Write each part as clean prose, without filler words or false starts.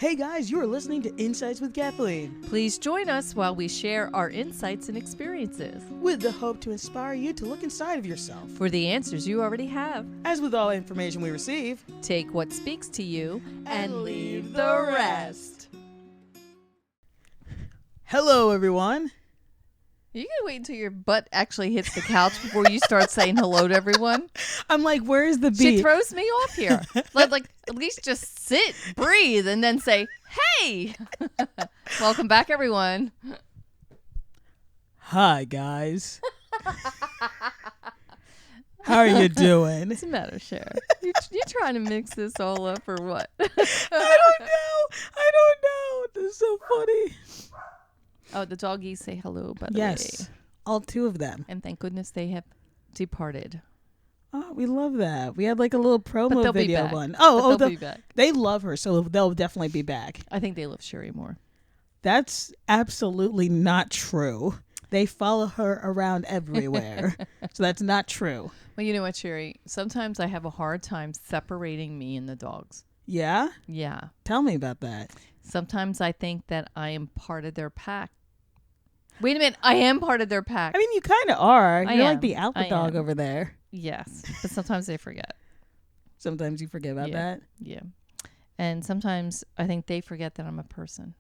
Hey guys, you are listening to Insights with Cathleen, Please join us while we share our insights and experiences with the hope to inspire you to look inside of yourself. for the answers you already have. As with all information we receive, Take what speaks to you and leave the rest. Hello everyone. You gotta wait until your butt actually hits the couch before you start saying hello to everyone. I'm like, where's the beat? She throws me off here. Like, at least just sit, breathe, and then say, hey! Welcome back, everyone. Hi guys. How are you doing? What's the matter, Cher? You trying to mix this all up or what? I don't know. This is so funny. Oh, the doggies say hello, by the way. Yes, all two of them. And thank goodness they have departed. Oh, we love that. We had like a little promo they'll be video back. one. They'll be back. They love her, so they'll definitely be back. I think they love Sherry more. That's absolutely not true. They follow her around everywhere. So that's not true. Well, you know what, Sherry? Sometimes I have a hard time separating me and the dogs. Yeah? Yeah. Tell me about that. Sometimes I think that I am part of their pack. Wait a minute. I am part of their pack. I mean, you kind of are. I You're am. like the alpha I dog am. over there. Yes. But sometimes they forget. Sometimes you forget about that. Yeah. And sometimes I think they forget that I'm a person.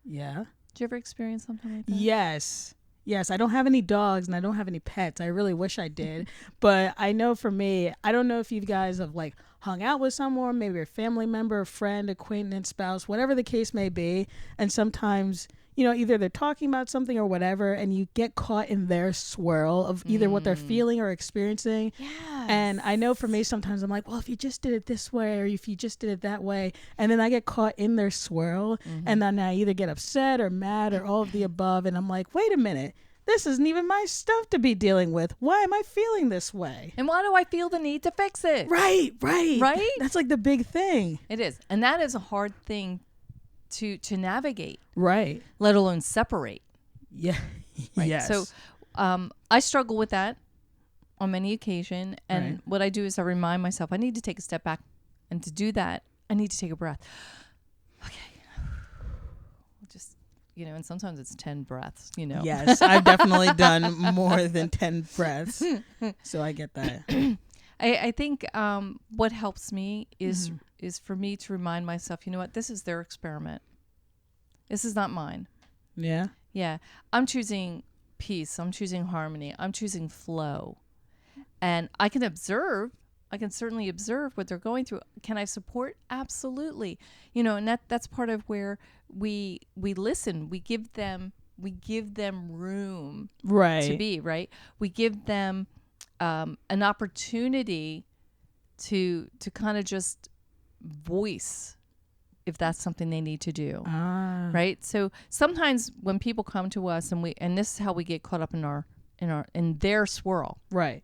Yeah. Did you ever experience something like that? Yes. Yes, I don't have any dogs and I don't have any pets. I really wish I did. But I know for me, I don't know if you guys have like hung out with someone, maybe a family member, friend, acquaintance, spouse, whatever the case may be. And sometimes, you know, either they're talking about something or whatever, and you get caught in their swirl of either what they're feeling or experiencing. Yes. And I know for me, sometimes I'm like, well, if you just did it this way or if you just did it that way. And then I get caught in their swirl. And then I either get upset or mad or all of the above. And I'm like, wait a minute. This isn't even my stuff to be dealing with. Why am I feeling this way? And why do I feel the need to fix it? Right. Right? That's like the big thing. It is. And that is a hard thing to navigate, Right. let alone separate. Yeah. Right? Yes. So I struggle with that on many occasions. And Right. what I do is I remind myself I need to take a step back. And to do that, I need to take a breath. Okay. Just, you know, and sometimes it's 10 breaths, you know. Yes, I've definitely done more than 10 breaths. So I get that. I think what helps me is for me to remind myself, you know what, this is their experiment. This is not mine. Yeah. Yeah. I'm choosing peace. I'm choosing harmony. I'm choosing flow. And I can observe. I can certainly observe what they're going through. Can I support? Absolutely. You know, and that's part of where we listen. We give them room Right. to be, right? We give them an opportunity to kind of just voice if that's something they need to do. Right? So sometimes when people come to us and this is how we get caught up in their swirl. Right.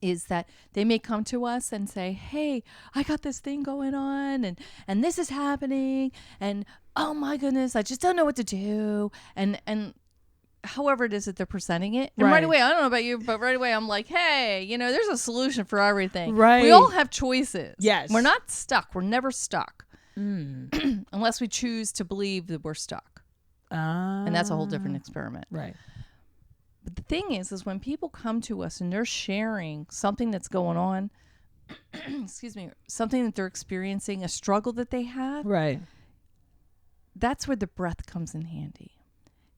Is that they may come to us and say, hey, I got this thing going on and this is happening and oh my goodness, I just don't know what to do. And however it is that they're presenting it. And right away, I don't know about you, but right away I'm like, hey, you know, there's a solution for everything. Right. We all have choices. Yes. We're not stuck. We're never stuck. Unless we choose to believe that we're stuck. And that's a whole different experiment. Right. But the thing is when people come to us and they're sharing something that's going on, excuse me, something that they're experiencing, a struggle that they have, Right. that's where the breath comes in handy.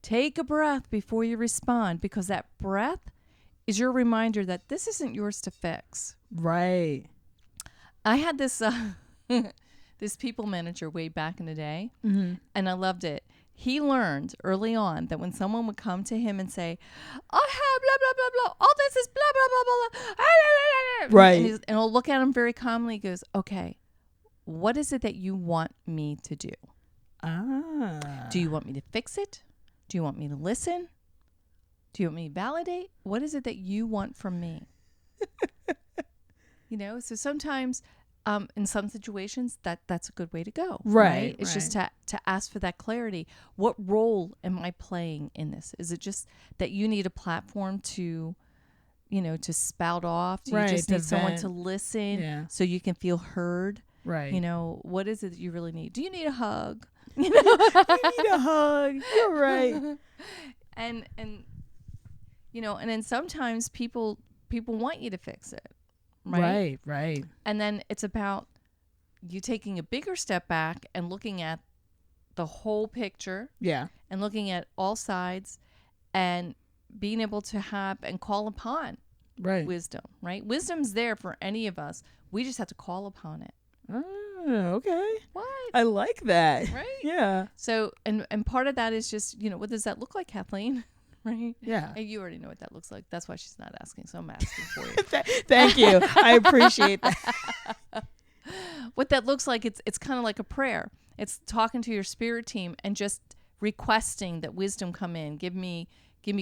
Take a breath before you respond, because that breath is your reminder that this isn't yours to fix. Right. I had this this people manager way back in the day, and I loved it. He learned early on that when someone would come to him and say, I have blah, blah, blah, blah. All this is blah, blah, blah, blah, blah. Right. And he'll look at him very calmly. He goes, okay, what is it that you want me to do? Do you want me to fix it? Do you want me to listen? Do you want me to validate? What is it that you want from me? You know, so sometimes in some situations that's a good way to go. Right. It's just to ask for that clarity. What role am I playing in this? Is it just that you need a platform to, you know, to spout off? Do you just need someone to listen so you can feel heard? Right. You know, what is it that you really need? Do you need a hug? You need a hug. You're right. And you know, and then sometimes people want you to fix it, right? Right. And then it's about you taking a bigger step back and looking at the whole picture Yeah. and looking at all sides and being able to have and call upon Right. wisdom, right? Wisdom's there for any of us. We just have to call upon it. Oh, okay. What? I like that. Right? Yeah. So, and part of that is just, you know, what does that look like, Kathleen? Right? Yeah. And you already know what that looks like. That's why she's not asking. So I'm asking for you. Thank you. I appreciate that. What that looks like, it's kind of like a prayer. It's talking to your spirit team and just requesting that wisdom come in. Give me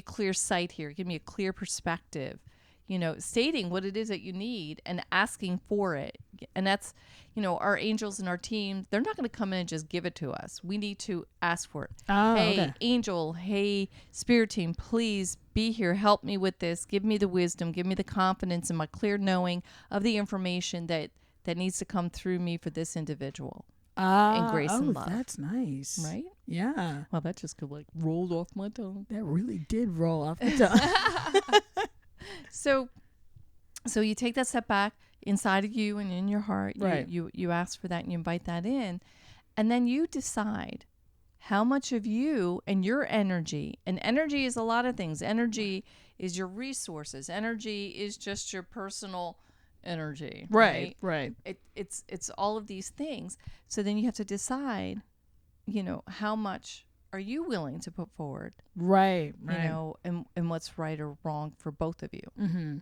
clear sight here. Give me a clear perspective. You know, stating what it is that you need and asking for it. And that's, you know, our angels and our team, they're not going to come in and just give it to us. We need to ask for it. Oh, Hey, okay. angel, hey, spirit team, please be here. Help me with this. Give me the wisdom. Give me the confidence and my clear knowing of the information that needs to come through me for this individual. And grace and love. That's nice. Right? Yeah. Well, that just like rolled off my tongue. That really did roll off the tongue. So you take that step back inside of you and in your heart. Right. You ask for that and you invite that in. And then you decide how much of you and your energy, and energy is a lot of things. Energy is your resources. Energy is just your personal energy. Right. It's all of these things. So then you have to decide, you know, how much are you willing to put forward? Right. You know, and what's right or wrong for both of you. Mm-hmm.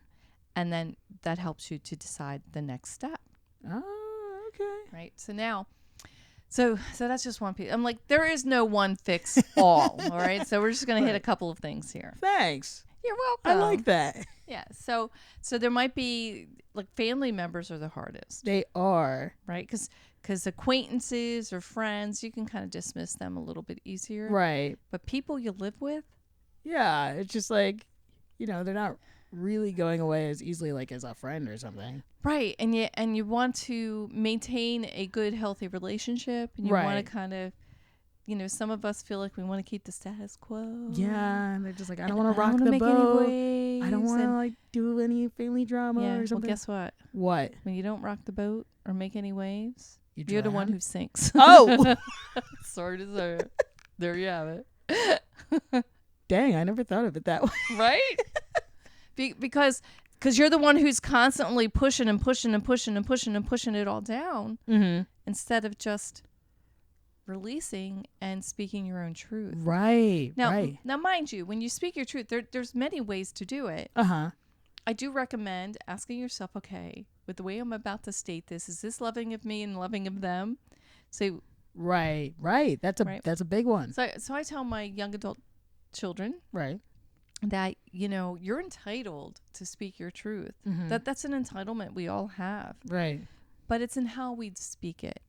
And then that helps you to decide the next step. Oh, okay. Right. So now, so that's just one piece. I'm like, there is no one fix all. All right. So we're just going to hit a couple of things here. Thanks. You're welcome. I like that. Yeah. So there might be like family members are the hardest. They are. Right. Because acquaintances or friends, you can kind of dismiss them a little bit easier. Right. But people you live with. Yeah. It's just like, you know, they're not really going away as easily like as a friend or something. Right. And you want to maintain a good, healthy relationship. And you want to kind of, you know, some of us feel like we want to keep the status quo. Yeah. And they're just like, I don't want to rock the boat. I don't want to like do any family drama or something. Well, guess what? What? When you don't rock the boat or make any waves, you're the one who sinks. Oh. Sorry to say it. There you have it. Dang, I never thought of it that way. Right? Because you're the one who's constantly pushing and pushing and pushing and pushing and pushing it all down instead of just releasing and speaking your own truth. Right. Now, mind you, when you speak your truth, there's many ways to do it. Uh-huh. I do recommend asking yourself, okay, with the way I'm about to state this, is this loving of me and loving of them? So Right. That's a big one. So I tell my young adult children that, you know, you're entitled to speak your truth. That's an entitlement we all have. Right. But it's in how we speak it.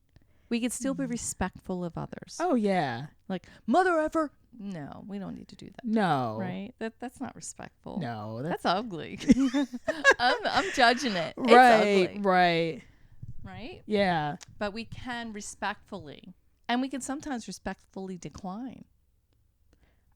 We can still be respectful of others. Oh, yeah. Like, mother effer. No, we don't need to do that. No. Right? That's not respectful. No. That's ugly. I'm judging it. Right. It's ugly. Right. Right? Yeah. But we can respectfully, and we can sometimes respectfully decline.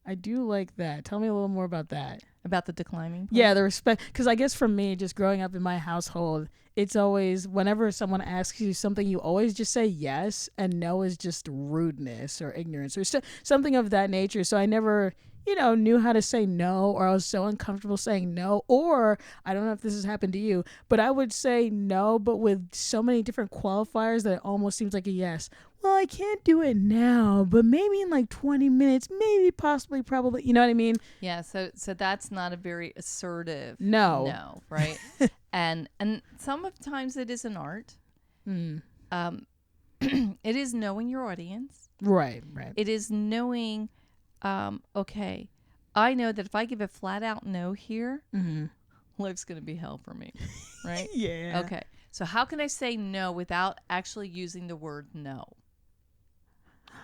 I do like that. Tell me a little more about that. About the declining part? Yeah, the respect. Because I guess for me, just growing up in my household, it's always, whenever someone asks you something, you always just say yes, and no is just rudeness or ignorance or something of that nature. So I never, you know, knew how to say no, or I was so uncomfortable saying no. Or, I don't know if this has happened to you, but I would say no, but with so many different qualifiers that it almost seems like a yes. Well, I can't do it now, but maybe in like 20 minutes, maybe, possibly, probably, you know what I mean? Yeah, so that's not a very assertive no, right? and sometimes it is an art. It is knowing your audience. Right. It is knowing, okay, I know that if I give a flat out no here, life's going to be hell for me, right? Yeah. Okay, so how can I say no without actually using the word no?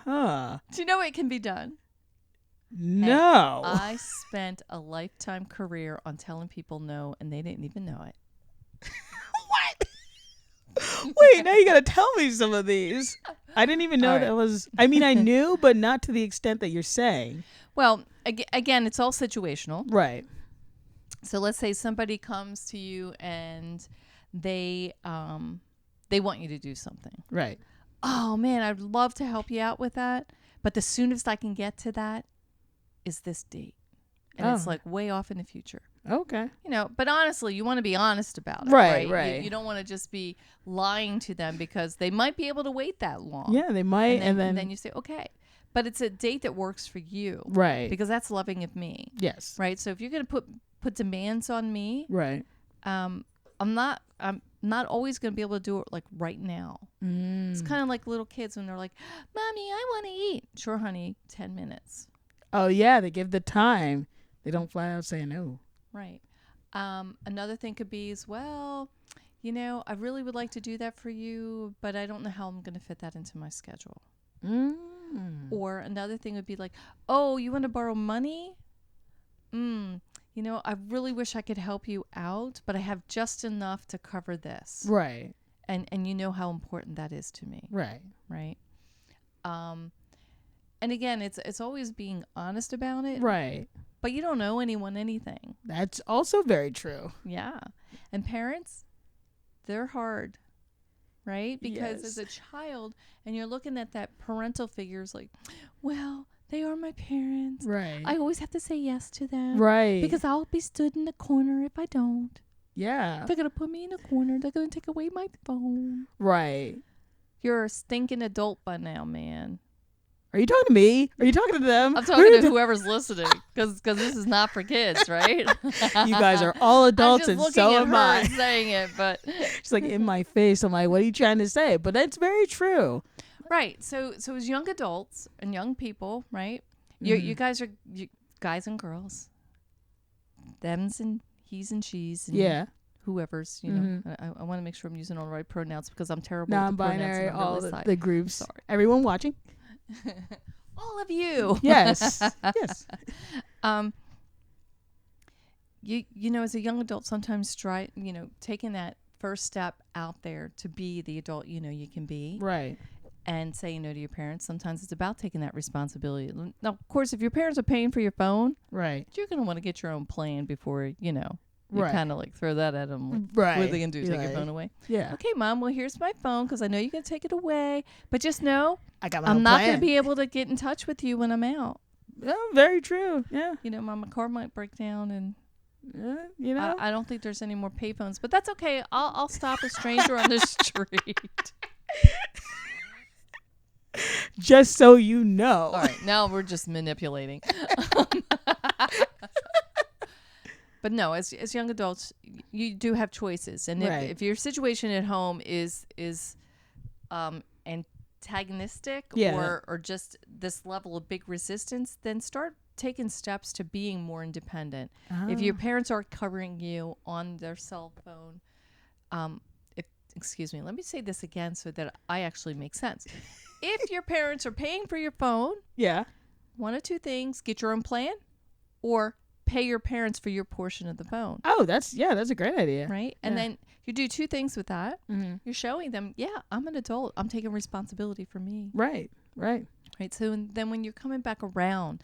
Huh. Do you know it can be done? No. Hey, I spent a lifetime career on telling people no, and they didn't even know it. What? Wait, now you gotta tell me some of these. I didn't even know All right. that was. I mean, I knew, but not to the extent that you're saying. Well, again, it's all situational. Right. So let's say somebody comes to you and they want you to do something. Right. Oh man, I'd love to help you out with that, but the soonest I can get to that is this date. And it's like way off in the future. Okay. You know, but honestly, you want to be honest about it. Right, Right. right. You don't want to just be lying to them because they might be able to wait that long. Yeah, they might, And and then you say, okay. But it's a date that works for you. right. Because that's loving of me. Yes. Right. So if you're going to put demands on me, Right. I'm not always going to be able to do it like right now. It's kind of like little kids when they're like, Mommy, I want to eat. Sure, honey, 10 minutes. Oh yeah, they give the time. They don't flat out say no. Right. Another thing could be as well, you know, I really would like to do that for you, but I don't know how I'm going to fit that into my schedule. Or another thing would be like, oh, you want to borrow money? You know, I really wish I could help you out, but I have just enough to cover this. Right. And you know how important that is to me. Right. Right. And again, it's always being honest about it. Right. But you don't owe anyone anything. That's also very true. Yeah. And parents, they're hard. Right? Because Yes. as a child, and you're looking at that parental figures like, well, they are my parents. Right. I always have to say yes to them. Right. Because I'll be stood in the corner if I don't. yeah. They're going to put me in a corner. They're going to take away my phone. Right. You're a stinking adult by now, man. Are you talking to me? Are you talking to them? I'm talking to whoever's listening because this is not for kids, right? You guys are all adults, I'm and just so looking at am her I. and saying it, but She's like in my face. I'm like, what are you trying to say? But that's very true. right. So as young adults and young people, right? You guys are guys and girls, them's and he's and she's, and Yeah. whoever's. You know, I want to make sure I'm using all the right pronouns because I'm terrible. Non-binary, with the pronouns and I'm all really the groups. Sorry. Everyone watching? all of you. Yes. Yes. You know, as a young adult, sometimes taking that first step out there to be the adult you can be, Right. and saying no to your parents. Sometimes it's about taking that responsibility. Now, of course, if your parents are paying for your phone, Right. you're going to want to get your own plan before, you Right. kind of like throw that at them. Like, Right. what are they going to do? You're Take your like, phone away? Yeah. Okay, Mom, well, here's my phone because I know you're going to take it away. But just know I got my I'm own not going plan. to be able to get in touch with you when I'm out. Yeah, very true. Yeah. You know, my car might break down and You know? I don't think there's any more payphones, but that's okay. I'll stop a stranger on the street. Just so you know. All right, now we're just manipulating. But no, as young adults, you do have choices, and Right. if your situation at home is antagonistic Yeah. or just this level of big resistance, then start taking steps to being more independent. If your parents are covering you on their cell phone, excuse me, let me say this again so that I actually make sense. If your parents are paying for your phone, Yeah. one of two things: get your own plan, or pay your parents for your portion of the phone. Oh, that's a great idea. Right? And Yeah. then you do two things with that. Mm-hmm. You're showing them, yeah, I'm an adult. I'm taking responsibility for me. Right. Right. Right? So then when you're coming back around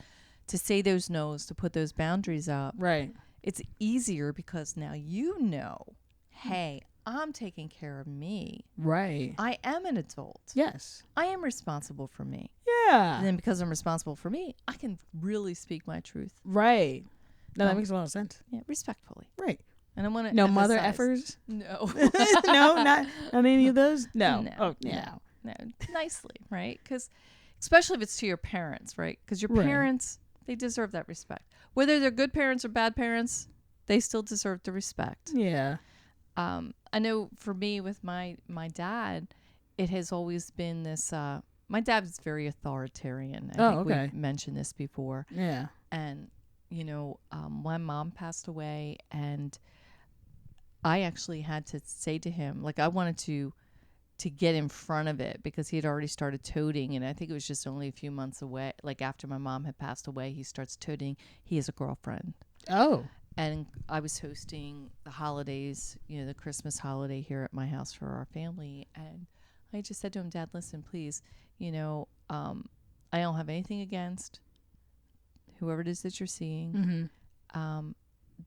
to say those no's, to put those boundaries up, Right. it's easier because now you know, hey, I'm taking care of me. Right. I am an adult. Yes. I am responsible for me. Yeah. And then because I'm responsible for me, I can really speak my truth. Right. No, that makes a lot of sense. Yeah, respectfully. Right. And I want to No mother effers? No. No, not any of those? No. No, Oh, yeah. No, nicely, right? Because especially if it's to your parents, right? Because your Right. parents, they deserve that respect. Whether they're good parents or bad parents, they still deserve the respect. Yeah. I know for me with my dad, it has always been this. My dad was very authoritarian. I think okay. we've mentioned this before. Yeah. And my mom passed away, and I actually had to say to him, like, I wanted to get in front of it because he had already started toting, and I think it was just only a few months away. Like after my mom had passed away, he starts toting. He has a girlfriend. Oh. and I was hosting the holidays, the Christmas holiday here at my house for our family. And I just said to him, Dad, listen, please, I don't have anything against whoever it is that you're seeing.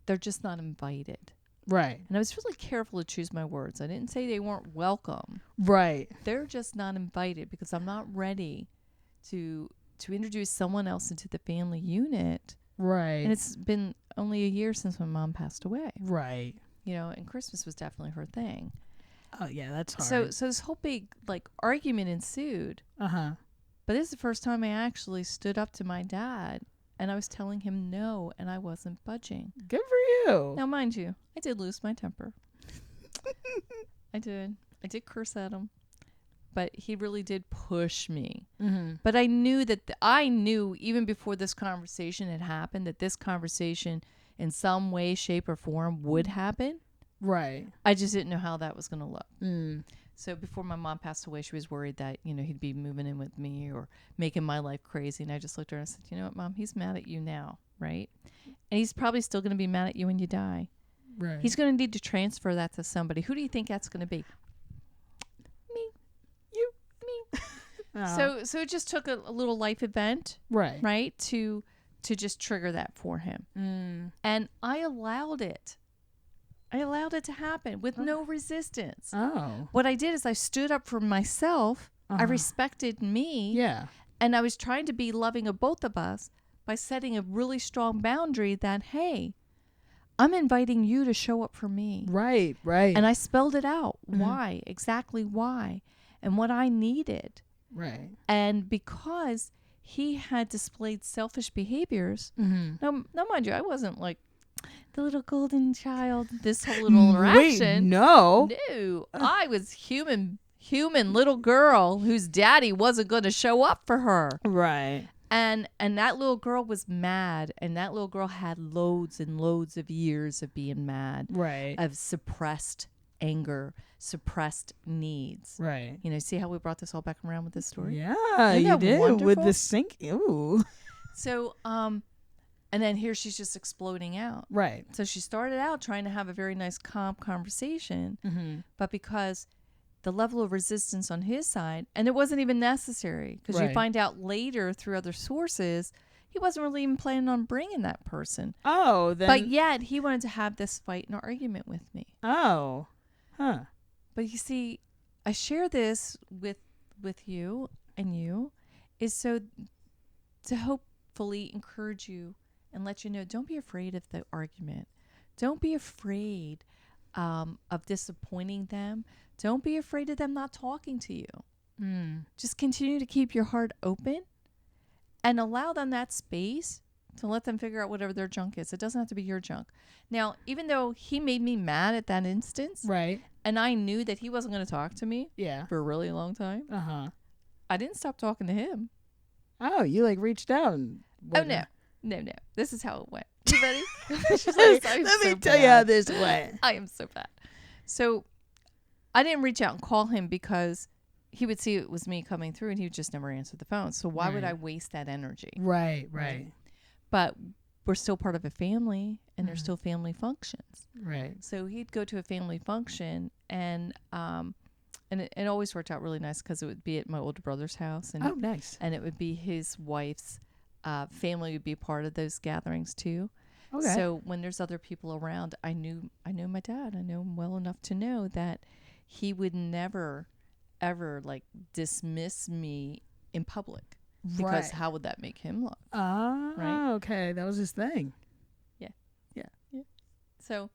They're just not invited. Right. And I was really careful to choose my words. I didn't say they weren't welcome. Right. They're just not invited because I'm not ready to introduce someone else into the family unit. Right. And it's been only a year since my mom passed away. Right. And Christmas was definitely her thing. Oh yeah, that's hard. So this whole big argument ensued. Uh-huh. But this is the first time I actually stood up to my dad and I was telling him no, and I wasn't budging. Good for you. Now, mind you, I did lose my temper. I did curse at him. But he really did push me. Mm-hmm. But I knew I knew even before this conversation had happened that this conversation in some way, shape, or form would happen. Right. I just didn't know how that was going to look. Mm. So before my mom passed away, she was worried that, he'd be moving in with me or making my life crazy. And I just looked at her and said, you know what, Mom, he's mad at you now, right? And he's probably still going to be mad at you when you die. Right. He's going to need to transfer that to somebody. Who do you think that's going to be? So it just took a little life event, right, to just trigger that for him. And I allowed it. I allowed it to happen with no resistance. Oh. What I did is I stood up for myself. I respected me. Yeah. And I was trying to be loving of both of us by setting a really strong boundary that, hey, I'm inviting you to show up for me. Right, right. And I spelled it out. Why, exactly why, and what I needed. Right. And because he had displayed selfish behaviors, now mind you, I wasn't like the little golden child, this whole little interaction. Wait, no. No, I was human little girl whose daddy wasn't going to show up for her. Right. And that little girl was mad, and that little girl had loads and loads of years of being mad. Right. Of suppressed anger, suppressed needs. Right. See how we brought this all back around with this story? Yeah, you did wonderful? with the sink. Ooh. So, and then here she's just exploding out. Right. So she started out trying to have a very nice, calm conversation, but because the level of resistance on his side, and it wasn't even necessary, because you find out later through other sources, he wasn't really even planning on bringing that person. Oh, then. But yet he wanted to have this fight and argument with me. Oh. Huh. But you see, I share this with you and you is so to hopefully encourage you and let you know, don't be afraid of the argument. Don't be afraid of disappointing them. Don't be afraid of them not talking to you. Just continue to keep your heart open and allow them that space to let them figure out whatever their junk is. It doesn't have to be your junk. Now, even though he made me mad at that instance, right, and I knew that he wasn't going to talk to me for a really long time, I didn't stop talking to him. Oh, you reached out and no. This is how it went. You ready? Let me tell you how this went. I am so bad. So I didn't reach out and call him because he would see it was me coming through and he would just never answer the phone. So why would I waste that energy? Right. But we're still part of a family and there's still family functions. Right. So he'd go to a family function and it always worked out really nice because it would be at my older brother's house. And nice. And it would be his wife's family would be part of those gatherings too. Okay. So when there's other people around, I knew my dad. I know him well enough to know that he would never, ever dismiss me in public. Because how would that make him look? Right? Okay. That was his thing. Yeah. So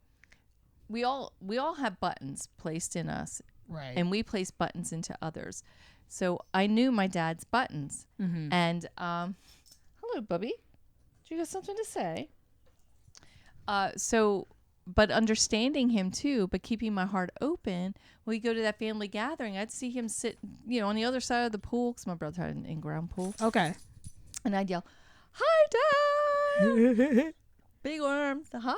we all have buttons placed in us. Right. And we place buttons into others. So I knew my dad's buttons. And hello, Bubby. Do you got something to say? But understanding him too, but keeping my heart open. When we go to that family gathering, I'd see him sit, on the other side of the pool because my brother had an in-ground pool. Okay. And I'd yell, "Hi, Dad!" Big arms, hi.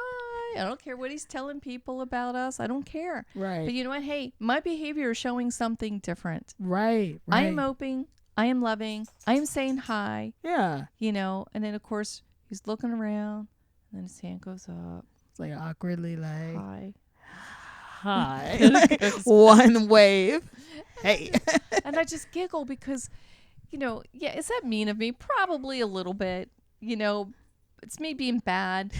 I don't care what he's telling people about us. I don't care. Right. But you know what? Hey, my behavior is showing something different. Right. I am open. I am loving. I am saying hi. Yeah. And then of course he's looking around, and then his hand goes up. It's like awkwardly like, Hi. hi. One wave. Hey. And I just giggle because, yeah, is that mean of me? Probably a little bit. It's me being bad,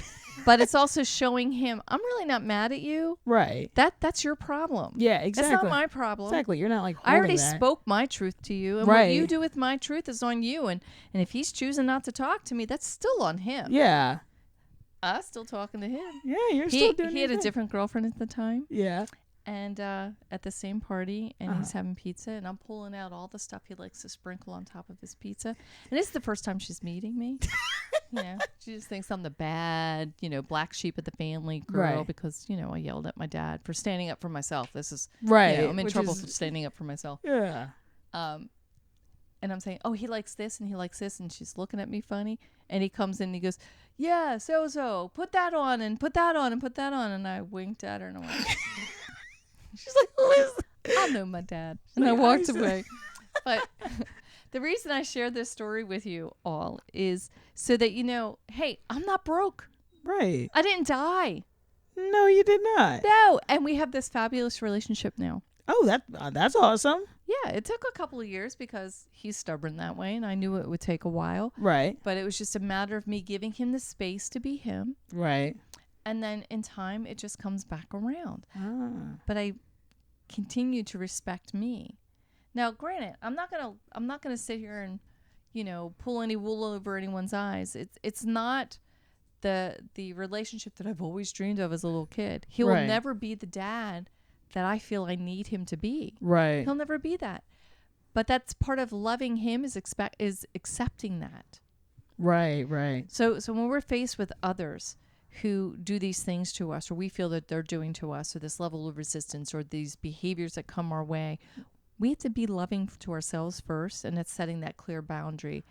but it's also showing him I'm really not mad at you. Right. That's your problem. Yeah, exactly. It's not my problem. Exactly. You're not like I already that. spoke my truth to you, and what you do with my truth is on you. And if he's choosing not to talk to me, that's still on him. Yeah. I'm still talking to him. Yeah, you're still doing He had a different girlfriend at the time. Yeah. And at the same party, and he's having pizza, and I'm pulling out all the stuff he likes to sprinkle on top of his pizza. And it's the first time she's meeting me. She just thinks I'm the bad, black sheep of the family girl because, I yelled at my dad for standing up for myself. This is right. I'm in trouble for standing up for myself. Yeah. And I'm saying, oh, he likes this and he likes this, and she's looking at me funny. And he comes in and he goes, yeah, so put that on and put that on and put that on. And I winked at her and I went. She's like, who is that? I know my dad. And I walked away. But the reason I share this story with you all is so that hey, I'm not broke. Right. I didn't die. No, you did not. No. And we have this fabulous relationship now. Oh, that's awesome. Yeah, it took a couple of years because he's stubborn that way, and I knew it would take a while. Right. But it was just a matter of me giving him the space to be him. Right. And then in time, it just comes back around. Ah. But I continue to respect me. Now, granted, I'm not gonna sit here and, pull any wool over anyone's eyes. It's not the relationship that I've always dreamed of as a little kid. He will never be the dad that I feel I need him to be. Right. He'll never be that. But that's part of loving him is accepting that. Right. Right. So when we're faced with others who do these things to us, or we feel that they're doing to us, or this level of resistance, or these behaviors that come our way, we have to be loving to ourselves first, and it's setting that clear boundary.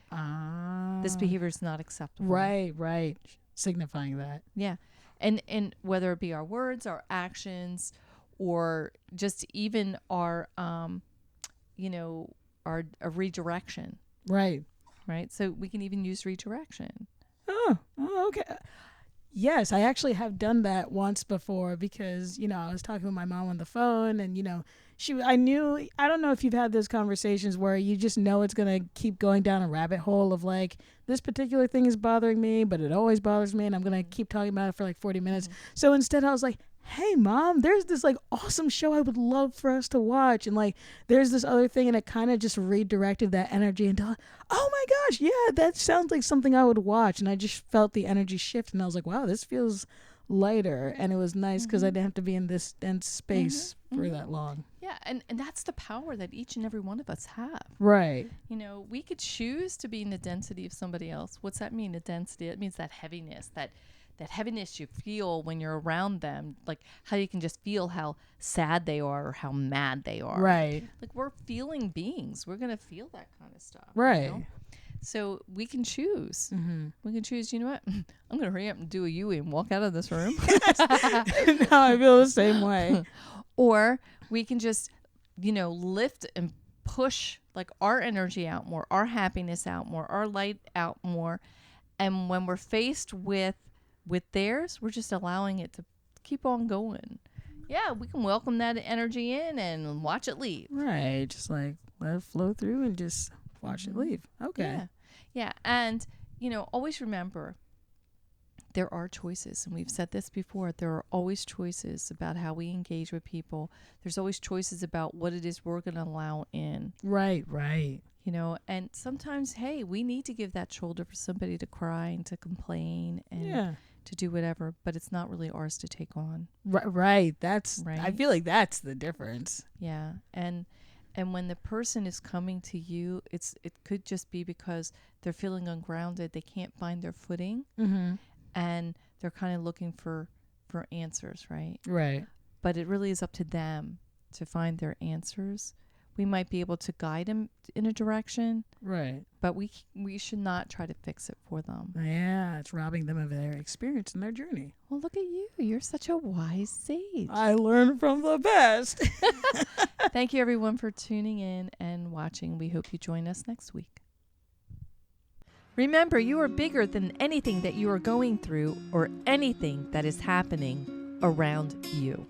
This behavior is not acceptable. Right, right. Signifying that. Yeah. And whether it be our words, our actions, or just even our, our redirection. Right. Right. So we can even use redirection. Oh, okay. Yes, I actually have done that once before because, I was talking with my mom on the phone and, I don't know if you've had those conversations where you just know it's going to keep going down a rabbit hole of like, this particular thing is bothering me, but it always bothers me and I'm going to keep talking about it for like 40 minutes. Mm-hmm. So instead I was like, hey mom, there's this like awesome show I would love for us to watch. And like, there's this other thing. And it kind of just redirected that energy into, oh my gosh, yeah, that sounds like something I would watch. And I just felt the energy shift. And I was like, wow, this feels lighter. And it was nice because I didn't have to be in this dense space for that long. Yeah. And that's the power that each and every one of us have. Right. We could choose to be in the density of somebody else. What's that mean? The density? It means that heaviness, that heaviness you feel when you're around them, like how you can just feel how sad they are or how mad they are. Right. Like we're feeling beings. We're going to feel that kind of stuff. Right. So we can choose. Mm-hmm. We can choose, you know what? I'm going to hurry up and do a U-E and walk out of this room. Now I feel the same way. Or we can just, lift and push like our energy out more, our happiness out more, our light out more. And when we're faced with theirs, we're just allowing it to keep on going. Yeah, we can welcome that energy in and watch it leave. Right. Just like let it flow through and just watch it leave. Okay. Yeah. And, always remember there are choices. And we've said this before. There are always choices about how we engage with people. There's always choices about what it is we're going to allow in. Right, right. And sometimes, hey, we need to give that shoulder for somebody to cry and to complain and to do whatever, but it's not really ours to take on. Right. I feel like that's the difference. Yeah. And when the person is coming to you, it could just be because they're feeling ungrounded. They can't find their footing. Mm-hmm. And they're kind of looking for answers, right? Right. But it really is up to them to find their answers. We might be able to guide them in a direction. Right. But we should not try to fix it for them. Yeah, it's robbing them of their experience and their journey. Well, look at you. You're such a wise sage. I learned from the best. Thank you, everyone, for tuning in and watching. We hope you join us next week. Remember, you are bigger than anything that you are going through or anything that is happening around you.